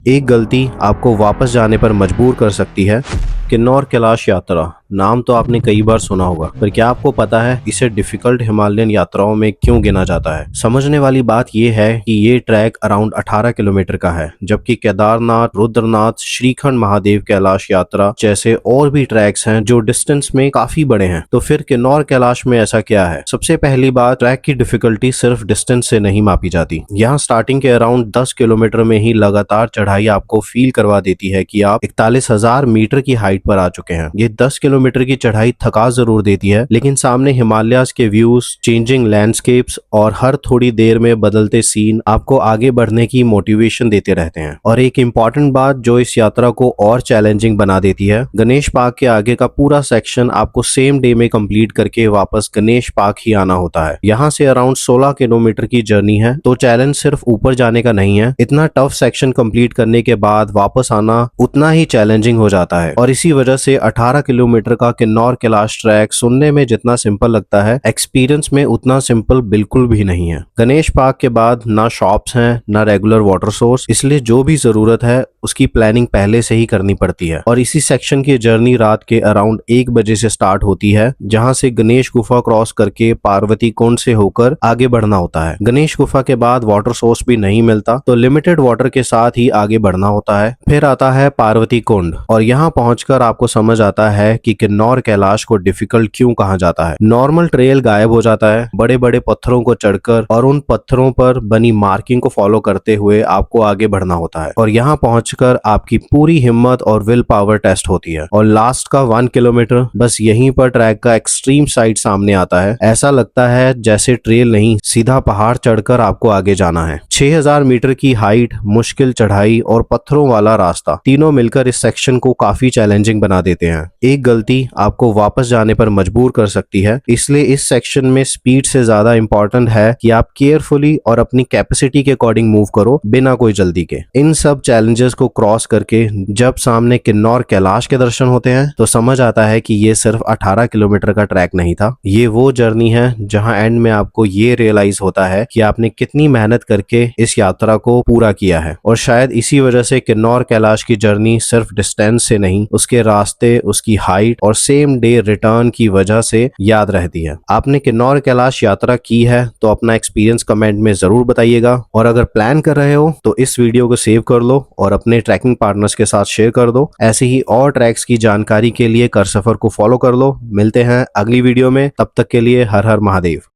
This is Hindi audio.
एक गलती आपको वापस जाने पर मजबूर कर सकती है। किन्नौर कैलाश यात्रा नाम तो आपने कई बार सुना होगा, पर क्या आपको पता है इसे डिफिकल्ट हिमालयन यात्राओं में क्यों गिना जाता है? समझने वाली बात यह है कि ये ट्रैक अराउंड 18 किलोमीटर का है, जबकि केदारनाथ, रुद्रनाथ, श्रीखंड महादेव कैलाश यात्रा जैसे और भी ट्रैक्स हैं जो डिस्टेंस में काफी बड़े हैं। तो फिर किन्नौर कैलाश में ऐसा क्या है? सबसे पहली बात, ट्रैक की डिफिकल्टी सिर्फ डिस्टेंस से नहीं मापी जाती। यहाँ स्टार्टिंग के अराउंड 10 किलोमीटर में ही लगातार चढ़ाई आपको फील करवा देती है कि आप 41,000 मीटर की हाइट पर आ चुके हैं। ये 10 किलोमीटर की चढ़ाई थका जरूर देती है, लेकिन सामने हिमालयाज के व्यूज, चेंजिंग लैंडस्केप्स और हर थोड़ी देर में बदलते सीन आपको आगे बढ़ने की मोटिवेशन देते रहते हैं। और एक इम्पॉर्टेंट बात जो इस यात्रा को और चैलेंजिंग बना देती है, गणेश पार्क के आगे का पूरा सेक्शन आपको सेम डे में कंप्लीट करके वापस गणेश पार्क ही आना होता है। यहाँ से अराउंड 16 किलोमीटर की जर्नी है, तो चैलेंज सिर्फ ऊपर जाने का नहीं है। इतना टफ सेक्शन कंप्लीट करने के बाद वापस आना उतना ही चैलेंजिंग हो जाता है। और इसी वजह से 18 किलोमीटर का किन्नौर कैलाश ट्रैक सुनने में जितना सिंपल लगता है, एक्सपीरियंस में उतना सिंपल बिल्कुल भी नहीं है। गणेश पार्क के बाद ना शॉप्स हैं, ना रेगुलर वाटर सोर्स, इसलिए जो भी जरूरत है उसकी प्लानिंग पहले से ही करनी पड़ती है। और इसी सेक्शन की जर्नी रात के अराउंड 1 बजे से स्टार्ट होती है, जहां से गणेश गुफा क्रॉस करके पार्वती कुंड से होकर आगे बढ़ना होता है। गणेश गुफा के बाद वाटर सोर्स भी नहीं मिलता, तो लिमिटेड वाटर के साथ ही आगे बढ़ना होता है। फिर आता है पार्वती कुंड, और यहाँ पहुंचकर आपको समझ आता है कि किन्नौर कैलाश को डिफिकल्ट क्यों कहा जाता है। नॉर्मल ट्रेल गायब हो जाता है, बड़े बड़े पत्थरों को चढ़कर और उन पत्थरों पर बनी मार्किंग को फॉलो करते हुए आपको आगे बढ़ना होता है। और यहाँ पहुंचकर आपकी पूरी हिम्मत और विल पावर टेस्ट होती है। और लास्ट का 1 किलोमीटर, बस यहीं पर ट्रैक का एक्सट्रीम साइड सामने आता है। ऐसा लगता है जैसे ट्रेल नहीं, सीधा पहाड़ चढ़कर आपको आगे जाना है। 6000 मीटर की हाइट, मुश्किल चढ़ाई और पत्थरों वाला रास्ता, तीनों मिलकर इस सेक्शन को काफी चैलेंजिंग बना देते हैं। एक गलती आपको वापस जाने पर मजबूर कर सकती है, इसलिए इस सेक्शन में स्पीड से ज्यादा इंपॉर्टेंट है कि आप केयरफुली और अपनी कैपेसिटी के अकॉर्डिंग मूव करो, बिना कोई जल्दी के। इन सब चैलेंजेस को क्रॉस करके जब सामने किन्नौर कैलाश के दर्शन होते हैं, तो समझ आता है कि ये सिर्फ 18 किलोमीटर का ट्रैक नहीं था। ये वो जर्नी है जहां एंड में आपको ये रियलाइज होता है कि आपने कितनी मेहनत करके इस यात्रा को पूरा किया है। और शायद इसी वजह से किन्नौर कैलाश की जर्नी सिर्फ डिस्टेंस से नहीं, उसके रास्ते, उसकी हाइट और सेम डे रिटर्न की वजह से याद रहती है। आपने किन्नौर कैलाश यात्रा की है तो अपना एक्सपीरियंस कमेंट में जरूर बताइएगा। और अगर प्लान कर रहे हो तो इस वीडियो को सेव कर लो और अपने ट्रैकिंग पार्टनर्स के साथ शेयर कर दो। ऐसे ही और ट्रैक्स की जानकारी के लिए कर सफर को फॉलो कर लो। मिलते हैं अगली वीडियो में, तब तक के लिए हर हर महादेव।